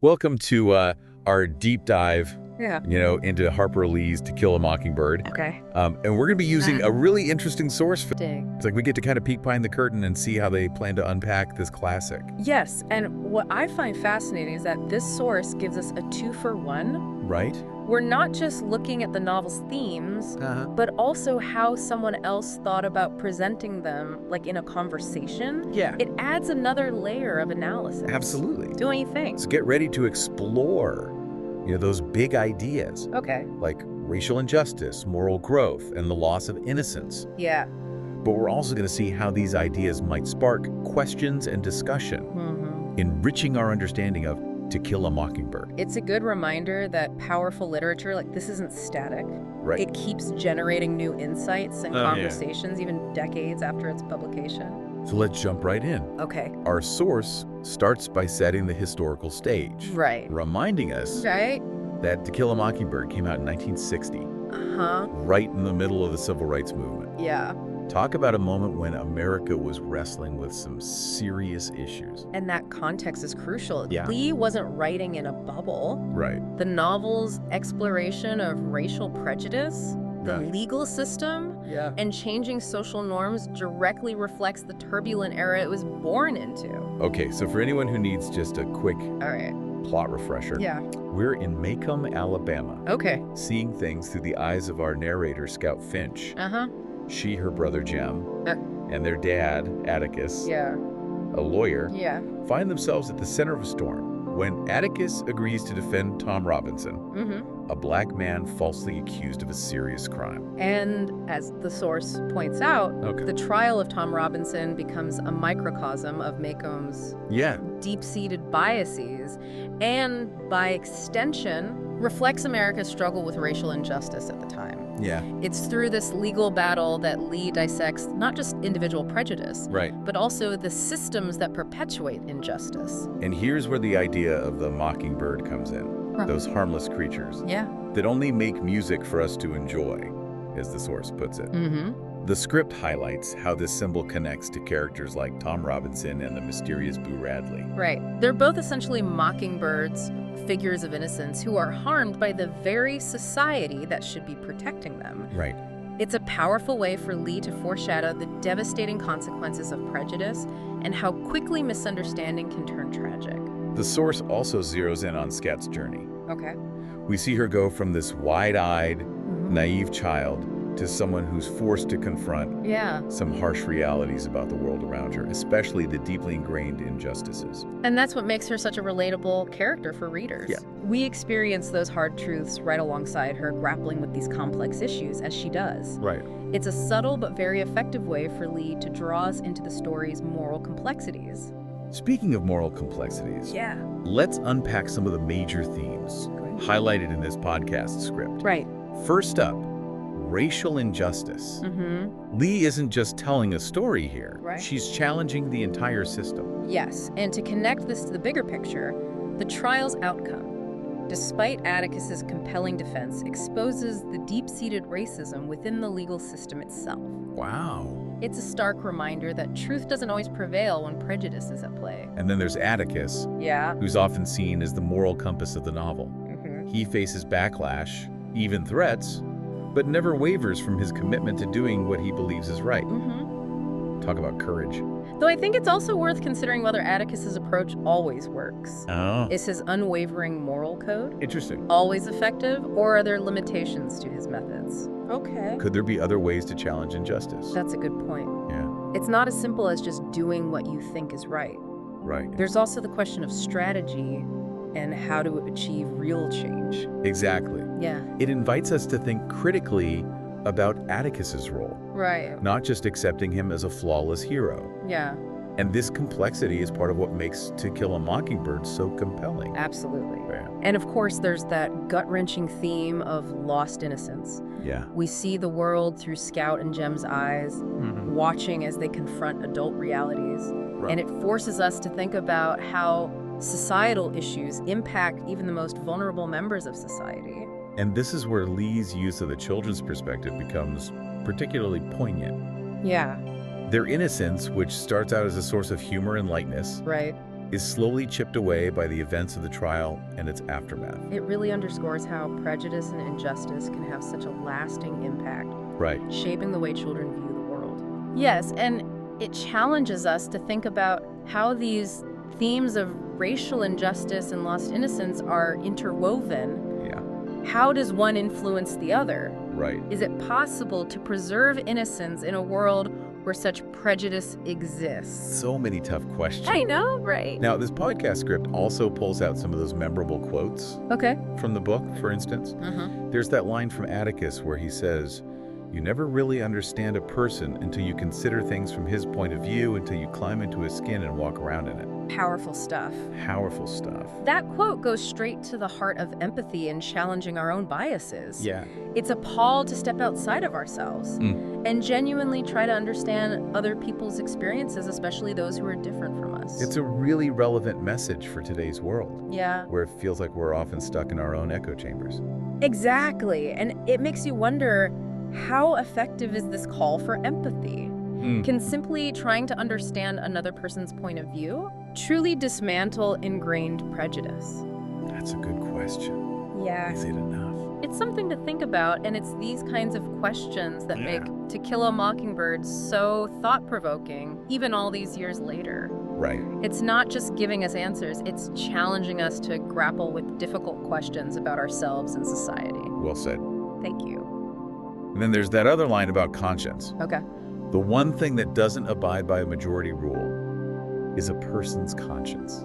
Welcome to our deep dive, Yeah. into Harper Lee's To Kill a Mockingbird. Okay. And we're going to be using a really interesting source. Dang. It's like we get to kind of peek behind the curtain and see how they plan to unpack this classic. Yes, and what I find fascinating is that this source gives us a 2-for-1. Right? We're not just looking at the novel's themes, but also how someone else thought about presenting them, like in a conversation. Yeah. It adds another layer of analysis. Absolutely. Don't you think? So get ready to explore, those big ideas Okay. like racial injustice, moral growth, and the loss of innocence. Yeah. But we're also going to see how these ideas might spark questions and discussion, enriching our understanding of To Kill a Mockingbird. It's a good reminder that powerful literature, like this isn't static. Right. It keeps generating new insights and Oh, yeah. conversations even decades after its publication. So let's jump right in. Okay. Our source starts by setting the historical stage, Right. reminding us Right? that To Kill a Mockingbird came out in 1960, Uh-huh. right in the middle of the Civil Rights Movement. Yeah. Talk about a moment when America was wrestling with some serious issues. And that context is crucial. Yeah. Lee wasn't writing in a bubble. Right. The novel's exploration of racial prejudice, the Right. legal system, Yeah. and changing social norms directly reflects the turbulent era it was born into. Okay, so for anyone who needs just a quick All right. plot refresher, Yeah. we're in Macomb, Alabama, Okay. seeing things through the eyes of our narrator, Scout Finch. Uh-huh. She, her brother Jem, and their dad, Atticus, Yeah. a lawyer, Yeah. find themselves at the center of a storm when Atticus agrees to defend Tom Robinson, a black man falsely accused of a serious crime. And as the source points out, Okay. the trial of Tom Robinson becomes a microcosm of Macomb's Yeah. deep-seated biases, and by extension, reflects America's struggle with racial injustice at the time. Yeah. It's through this legal battle that Lee dissects not just individual prejudice, Right. but also the systems that perpetuate injustice. And here's where the idea of the mockingbird comes in. Those harmless creatures Yeah. that only make music for us to enjoy, as the source puts it. Mm-hmm. The script highlights how this symbol connects to characters like Tom Robinson and the mysterious Boo Radley. Right. They're both essentially mockingbirds, figures of innocence, who are harmed by the very society that should be protecting them. Right. It's a powerful way for Lee to foreshadow the devastating consequences of prejudice and how quickly misunderstanding can turn tragic. The source also zeroes in on Scout's journey. Okay. We see her go from this wide-eyed, naive child to someone who's forced to confront Yeah. some harsh realities about the world around her, especially the deeply ingrained injustices. And that's what makes her such a relatable character for readers. Yeah. We experience those hard truths right alongside her grappling with these complex issues, as she does. Right. It's a subtle but very effective way for Lee to draw us into the story's moral complexities. Speaking of moral complexities, Yeah. let's unpack some of the major themes highlighted in this podcast script. Right. First up, racial injustice. Lee isn't just telling a story here. Right. She's challenging the entire system. Yes, and to connect this to the bigger picture, the trial's outcome, despite Atticus's compelling defense, exposes the deep-seated racism within the legal system itself. Wow. It's a stark reminder that truth doesn't always prevail when prejudice is at play. And then there's Atticus, Yeah. who's often seen as the moral compass of the novel. He faces backlash, even threats, but never wavers from his commitment to doing what he believes is right. Talk about courage. Though I think it's also worth considering whether Atticus's approach always works. Oh. Is his unwavering moral code Interesting. always effective, or are there limitations to his methods? Okay. Could there be other ways to challenge injustice? That's a good point. Yeah, It's not as simple as just doing what you think is right. right. There's also the question of strategy and how to achieve real change. Exactly. Yeah. It invites us to think critically about Atticus's role, Right. not just accepting him as a flawless hero. Yeah, And this complexity is part of what makes To Kill a Mockingbird so compelling. absolutely. Yeah. And of course, there's that gut-wrenching theme of lost innocence. Yeah. We see the world through Scout and Jem's eyes, watching as they confront adult realities. Right. And it forces us to think about how societal issues impact even the most vulnerable members of society. And this is where Lee's use of the children's perspective becomes particularly poignant. Yeah, Their innocence, which starts out as a source of humor and lightness, right. is slowly chipped away by the events of the trial and its aftermath. It really underscores how prejudice and injustice can have such a lasting impact, Right. shaping the way children view the world. Yes, and it challenges us to think about how these themes of racial injustice and lost innocence are interwoven. Yeah. How does one influence the other? Right. Is it possible to preserve innocence in a world where such prejudice exists? So many tough questions. I know, right? Now, this podcast script also pulls out some of those memorable quotes Okay. from the book, for instance. There's that line from Atticus where he says, "You never really understand a person until you consider things from his point of view, until you climb into his skin and walk around in it." Powerful stuff. Powerful stuff. That quote goes straight to the heart of empathy and challenging our own biases. Yeah. It's a call to step outside of ourselves and genuinely try to understand other people's experiences, especially those who are different from us. It's a really relevant message for today's world, Yeah. where it feels like we're often stuck in our own echo chambers. Exactly. And it makes you wonder, how effective is this call for empathy? Can simply trying to understand another person's point of view truly dismantle ingrained prejudice? That's a good question. Yeah. Is it enough? It's something to think about, and it's these kinds of questions that make To Kill a Mockingbird so thought-provoking, even all these years later. Right. It's not just giving us answers, it's challenging us to grapple with difficult questions about ourselves and society. Well said. Thank you. And then there's that other line about conscience. Okay. The one thing that doesn't abide by a majority rule is a person's conscience.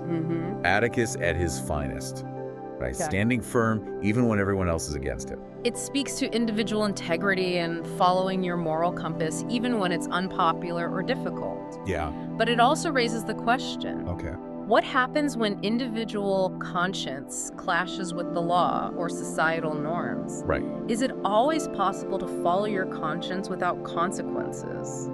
Atticus at his finest, right? Okay. Standing firm even when everyone else is against him. It speaks to individual integrity and following your moral compass, even when it's unpopular or difficult. Yeah. But it also raises the question, Okay. what happens when individual conscience clashes with the law or societal norms? Right. Is it always possible to follow your conscience without consequences?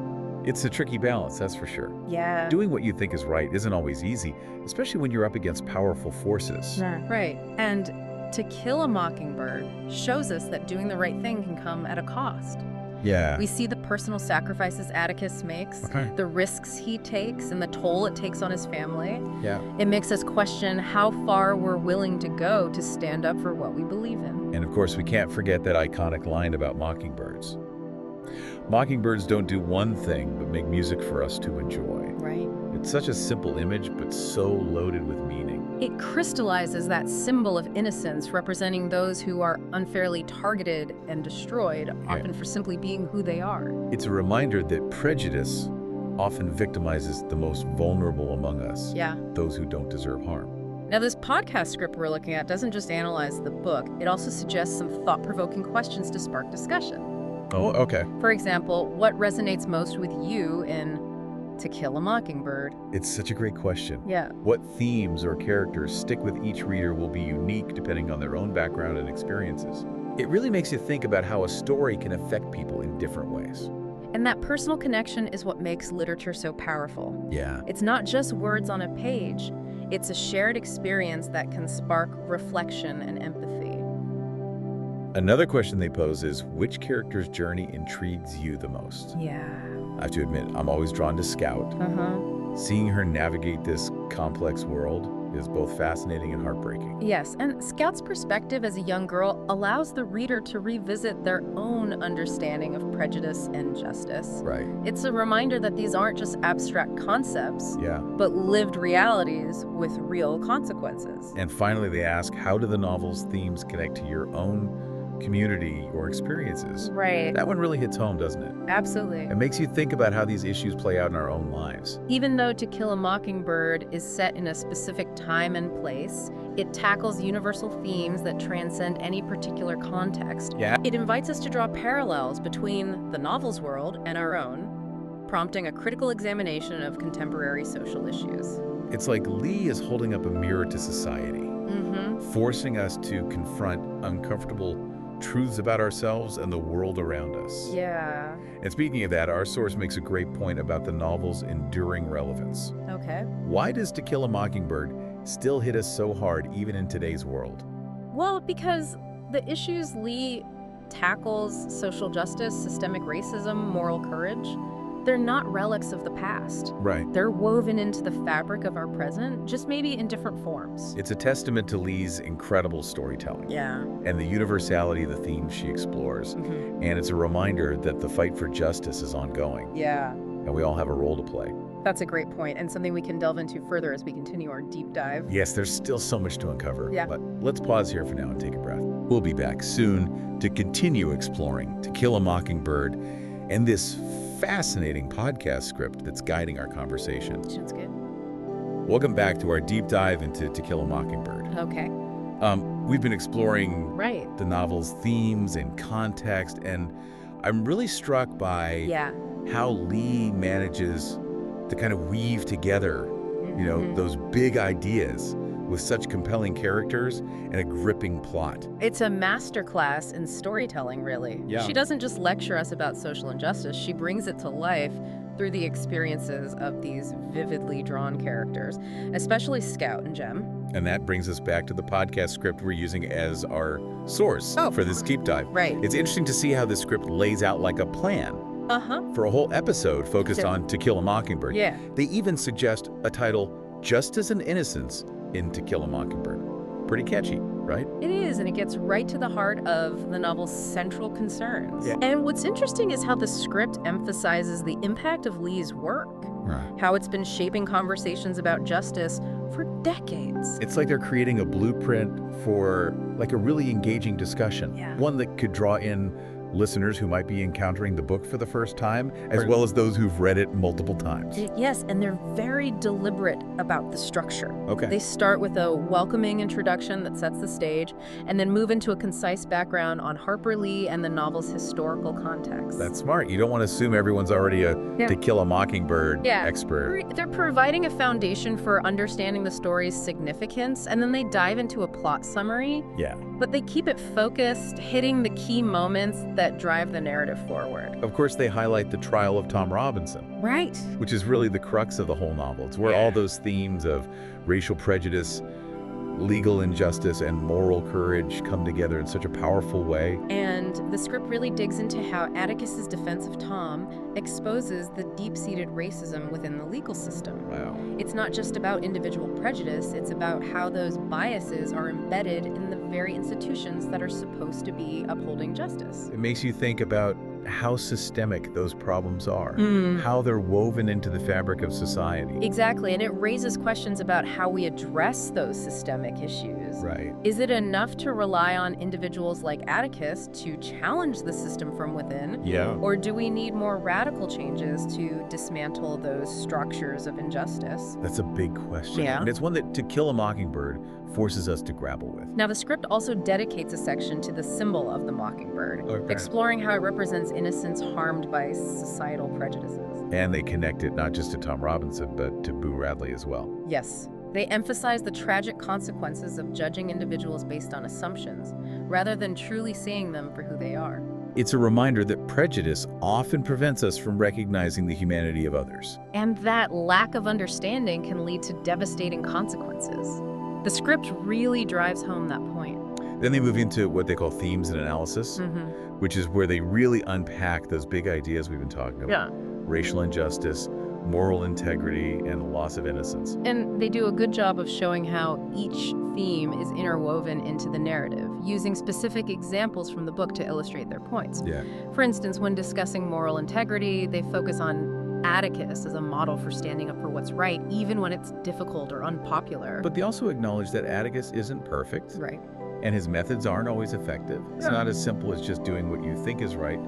It's a tricky balance, that's for sure. Yeah. Doing what you think is right isn't always easy, especially when you're up against powerful forces. Right. And To Kill a Mockingbird shows us that doing the right thing can come at a cost. Yeah. We see the personal sacrifices Atticus makes, Okay. the risks he takes, and the toll it takes on his family. Yeah. It makes us question how far we're willing to go to stand up for what we believe in. And of course, we can't forget that iconic line about mockingbirds. Mockingbirds don't do one thing but make music for us to enjoy. Right. It's such a simple image, but so loaded with meaning. It crystallizes that symbol of innocence, representing those who are unfairly targeted and destroyed, often for simply being who they are. It's a reminder that prejudice often victimizes the most vulnerable among us, Yeah. those who don't deserve harm. Now, this podcast script we're looking at doesn't just analyze the book, it also suggests some thought-provoking questions to spark discussion. Oh, okay. For example, what resonates most with you in To Kill a Mockingbird? It's such a great question. Yeah. What themes or characters stick with each reader will be unique depending on their own background and experiences. It really makes you think about how a story can affect people in different ways. And that personal connection is what makes literature so powerful. Yeah. It's not just words on a page. It's a shared experience that can spark reflection and empathy. Another question they pose is, which character's journey intrigues you the most? Yeah. I have to admit, I'm always drawn to Scout. Seeing her navigate this complex world is both fascinating and heartbreaking. Yes, and Scout's perspective as a young girl allows the reader to revisit their own understanding of prejudice and justice. Right. It's a reminder that these aren't just abstract concepts, Yeah. but lived realities with real consequences. And finally, they ask, how do the novel's themes connect to your own community or experiences? Right. That one really hits home, doesn't it? Absolutely. It makes you think about how these issues play out in our own lives. Even though To Kill a Mockingbird is set in a specific time and place, it tackles universal themes that transcend any particular context. Yeah. It invites us to draw parallels between the novel's world and our own, prompting a critical examination of contemporary social issues. It's like Lee is holding up a mirror to society, forcing us to confront uncomfortable truths about ourselves and the world around us. Yeah. And speaking of that, our source makes a great point about the novel's enduring relevance. Okay. Why does To Kill a Mockingbird still hit us so hard even in today's world? Well, because the issues Lee tackles, social justice, systemic racism, moral courage, they're not relics of the past. Right. They're woven into the fabric of our present, just maybe in different forms. It's a testament to Lee's incredible storytelling. Yeah. And the universality of the themes she explores. And it's a reminder that the fight for justice is ongoing. Yeah. And we all have a role to play. That's a great point, and something we can delve into further as we continue our deep dive. Yes, there's still so much to uncover. Yeah. But let's pause here for now and take a breath. We'll be back soon to continue exploring To Kill a Mockingbird and this fascinating podcast script that's guiding our conversation. Sounds good. Welcome back to our deep dive into To Kill a Mockingbird. Okay. We've been exploring Right. the novel's themes and context, and I'm really struck by how Lee manages to kind of weave together, those big ideas with such compelling characters and a gripping plot. It's a masterclass in storytelling, really. Yeah. She doesn't just lecture us about social injustice, she brings it to life through the experiences of these vividly drawn characters, especially Scout and Jem. And that brings us back to the podcast script we're using as our source for this deep dive. Right. It's interesting to see how this script lays out like a plan for a whole episode focused on To Kill a Mockingbird. Yeah. They even suggest a title, Justice and Innocence in To Kill a Mockingbird. Pretty catchy, right? It is, and it gets right to the heart of the novel's central concerns. Yeah. And what's interesting is how the script emphasizes the impact of Lee's work, how it's been shaping conversations about justice for decades. It's like they're creating a blueprint for like a really engaging discussion. Yeah. One that could draw in listeners who might be encountering the book for the first time, as well as those who've read it multiple times. Yes, and they're very deliberate about the structure. Okay. They start with a welcoming introduction that sets the stage, and then move into a concise background on Harper Lee and the novel's historical context. That's smart. You don't want to assume everyone's already a To Kill a Mockingbird expert. They're providing a foundation for understanding the story's significance, and then they dive into a plot summary. Yeah. But they keep it focused, hitting the key moments that drive the narrative forward. Of course, they highlight the trial of Tom Robinson. Right. Which is really the crux of the whole novel. It's where all those themes of racial prejudice, legal injustice, and moral courage come together in such a powerful way. And the script really digs into how Atticus's defense of Tom exposes the deep-seated racism within the legal system. Wow. It's not just about individual prejudice, it's about how those biases are embedded in the very institutions that are supposed to be upholding justice. It makes you think about how systemic those problems are, how they're woven into the fabric of society. Exactly, and it raises questions about how we address those systemic issues. Right. Is it enough to rely on individuals like Atticus to challenge the system from within? Yeah. Or do we need more radical changes to dismantle those structures of injustice? That's a big question. Yeah. And it's one that To Kill a Mockingbird forces us to grapple with. Now, the script also dedicates a section to the symbol of the mockingbird, Okay. exploring how it represents innocence harmed by societal prejudices. And they connect it not just to Tom Robinson, but to Boo Radley as well. Yes. They emphasize the tragic consequences of judging individuals based on assumptions, rather than truly seeing them for who they are. It's a reminder that prejudice often prevents us from recognizing the humanity of others. And that lack of understanding can lead to devastating consequences. The script really drives home that point. Then they move into what they call themes and analysis, which is where they really unpack those big ideas we've been talking about. Racial injustice, moral integrity, and the loss of innocence. And they do a good job of showing how each theme is interwoven into the narrative, using specific examples from the book to illustrate their points. Yeah. For instance, when discussing moral integrity, they focus on Atticus as a model for standing up for what's right, even when it's difficult or unpopular. But they also acknowledge that Atticus isn't perfect. Right. And his methods aren't always effective. It's not as simple as just doing what you think is right.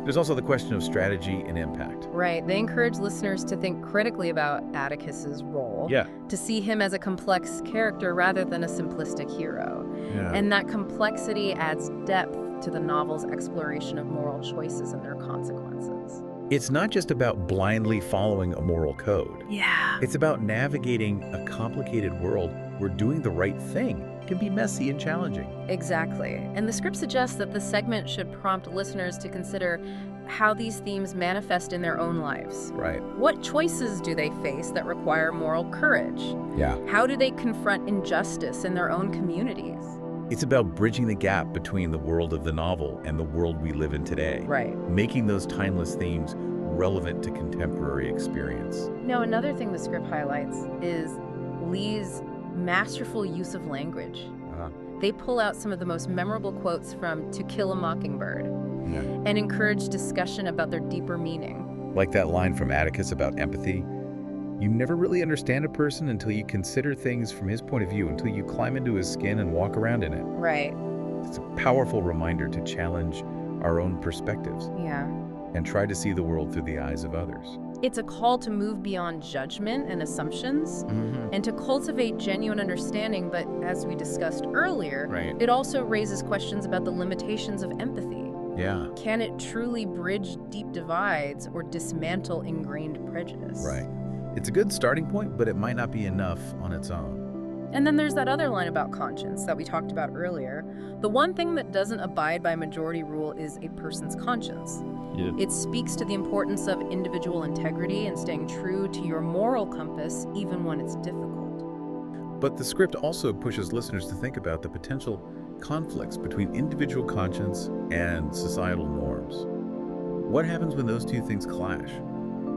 There's also the question of strategy and impact. Right. They encourage listeners to think critically about Atticus's role, to see him as a complex character rather than a simplistic hero. And that complexity adds depth to the novel's exploration of moral choices and their consequences. It's not just about blindly following a moral code. Yeah. It's about navigating a complicated world where doing the right thing can be messy and challenging. Exactly. And the script suggests that the segment should prompt listeners to consider how these themes manifest in their own lives. Right. What choices do they face that require moral courage? Yeah. How do they confront injustice in their own communities? It's about bridging the gap between the world of the novel and the world we live in today. Right. Making those timeless themes relevant to contemporary experience. Now, another thing the script highlights is Lee's masterful use of language. They pull out some of the most memorable quotes from To Kill a Mockingbird and encourage discussion about their deeper meaning. Like that line from Atticus about empathy. You never really understand a person until you consider things from his point of view, until you climb into his skin and walk around in it. Right. It's a powerful reminder to challenge our own perspectives. Yeah. And try to see the world through the eyes of others. It's a call to move beyond judgment and assumptions and to cultivate genuine understanding, but as we discussed earlier, it also raises questions about the limitations of empathy. Yeah. Can it truly bridge deep divides or dismantle ingrained prejudice? Right. It's a good starting point, but it might not be enough on its own. And then there's that other line about conscience that we talked about earlier. The one thing that doesn't abide by majority rule is a person's conscience. Yeah. It speaks to the importance of individual integrity and staying true to your moral compass, even when it's difficult. But the script also pushes listeners to think about the potential conflicts between individual conscience and societal norms. What happens when those two things clash?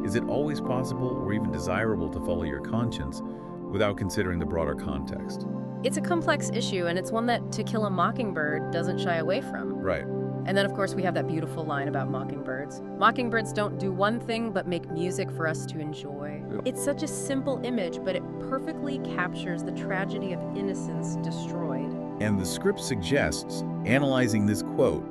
Is it always possible or even desirable to follow your conscience without considering the broader context? It's a complex issue, and it's one that To Kill a Mockingbird doesn't shy away from. Right. And then, of course, we have that beautiful line about mockingbirds. Mockingbirds don't do one thing but make music for us to enjoy. It's such a simple image, but it perfectly captures the tragedy of innocence destroyed. And the script suggests analyzing this quote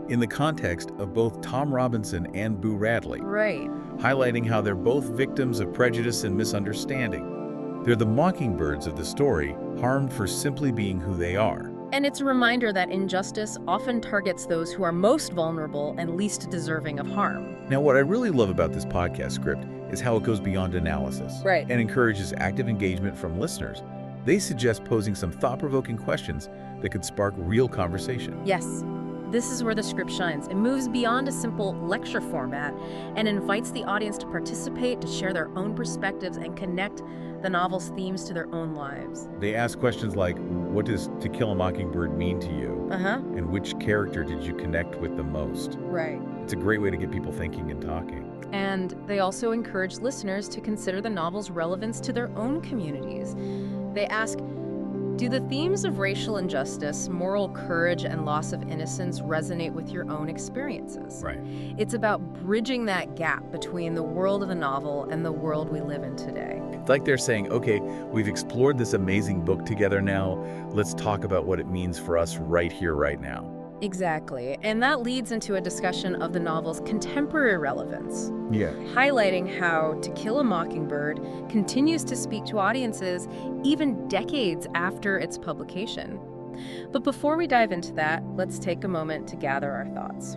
in the context of both Tom Robinson and Boo Radley. Right. Highlighting how they're both victims of prejudice and misunderstanding. They're the mockingbirds of the story, harmed for simply being who they are. And it's a reminder that injustice often targets those who are most vulnerable and least deserving of harm. Now, what I really love about this podcast script is how it goes beyond analysis and encourages active engagement from listeners. They suggest posing some thought-provoking questions that could spark real conversation. Yes. This is where the script shines. It moves beyond a simple lecture format and invites the audience to participate, to share their own perspectives, and connect the novel's themes to their own lives. They ask questions like, what does To Kill a Mockingbird mean to you? And which character did you connect with the most? Right. It's a great way to get people thinking and talking. And they also encourage listeners to consider the novel's relevance to their own communities. They ask, do the themes of racial injustice, moral courage, and loss of innocence resonate with your own experiences? Right. It's about bridging that gap between the world of the novel and the world we live in today. It's like they're saying, okay, we've explored this amazing book together now. Let's talk about what it means for us right here, right now. Exactly. And that leads into a discussion of the novel's contemporary relevance. Yeah. Highlighting how To Kill a Mockingbird continues to speak to audiences even decades after its publication. But before we dive into that, let's take a moment to gather our thoughts.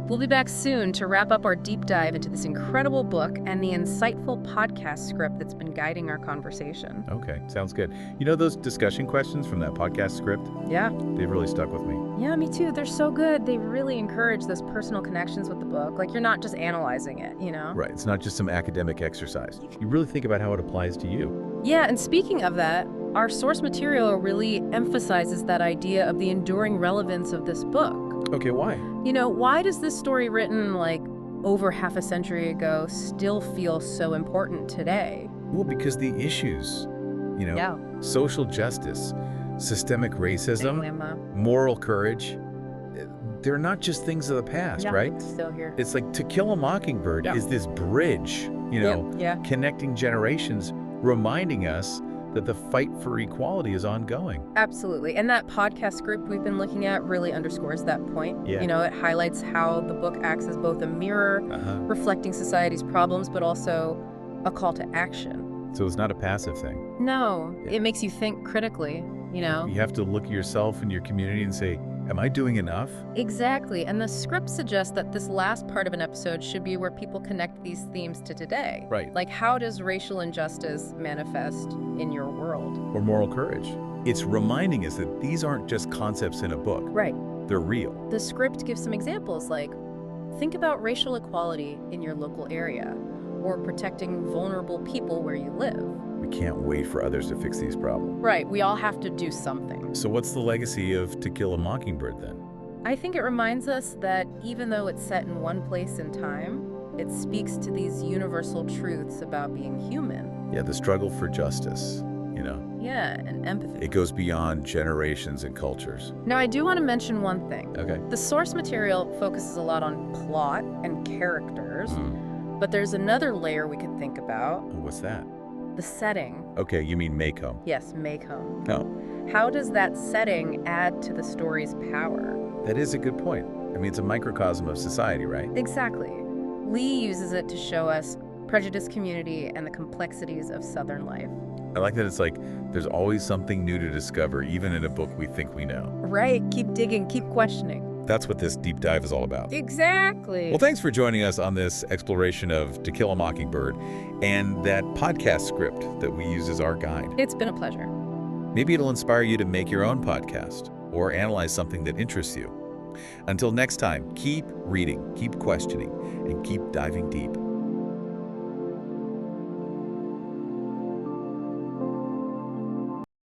We'll be back soon to wrap up our deep dive into this incredible book and the insightful podcast script that's been guiding our conversation. Okay, sounds good. You know those discussion questions from that podcast script? Yeah. They've really stuck with me. Yeah, me too. They're so good. They really encourage those personal connections with the book. Like, you're not just analyzing it, you know? Right, it's not just some academic exercise. You really think about how it applies to you. Yeah, and speaking of that, our source material really emphasizes that idea of the enduring relevance of this book. Okay, why? You know, why does this story written like over half a century ago still feel so important today? Well, because the issues, social justice, systemic racism, moral courage, they're not just things of the past, right? It's still here. It's like To Kill a Mockingbird is this bridge, connecting generations, reminding us that the fight for equality is ongoing. Absolutely. And that podcast script we've been looking at really underscores that point. Yeah. You know, it highlights how the book acts as both a mirror, reflecting society's problems, but also a call to action. So it's not a passive thing. No, it makes you think critically, you know? You have to look at yourself and your community and say, am I doing enough? Exactly. And the script suggests that this last part of an episode should be where people connect these themes to today. Right. Like, how does racial injustice manifest in your world? Or moral courage. It's reminding us that these aren't just concepts in a book. Right. They're real. The script gives some examples like, think about racial equality in your local area, or protecting vulnerable people where you live. We can't wait for others to fix these problems. Right, we all have to do something. So what's the legacy of To Kill a Mockingbird then? I think it reminds us that even though it's set in one place in time, It speaks to these universal truths about being human. Yeah, the struggle for justice, you know. Yeah, and empathy. It goes beyond generations and cultures. Now, I do want to mention one thing. Okay. The source material focuses a lot on plot and characters, but there's another layer we could think about. What's that? The setting. Okay, you mean Maycomb. Yes, Maycomb. Oh. How does that setting add to the story's power? That is a good point. I mean, it's a microcosm of society, right? Exactly. Lee uses it to show us prejudiced community and the complexities of Southern life. I like that it's like there's always something new to discover, even in a book we think we know. Right. Keep digging, keep questioning. That's what this deep dive is all about. Exactly. Well, thanks for joining us on this exploration of To Kill a Mockingbird and that podcast script that we use as our guide. It's been a pleasure. Maybe it'll inspire you to make your own podcast or analyze something that interests you. Until next time, keep reading, keep questioning, and keep diving deep.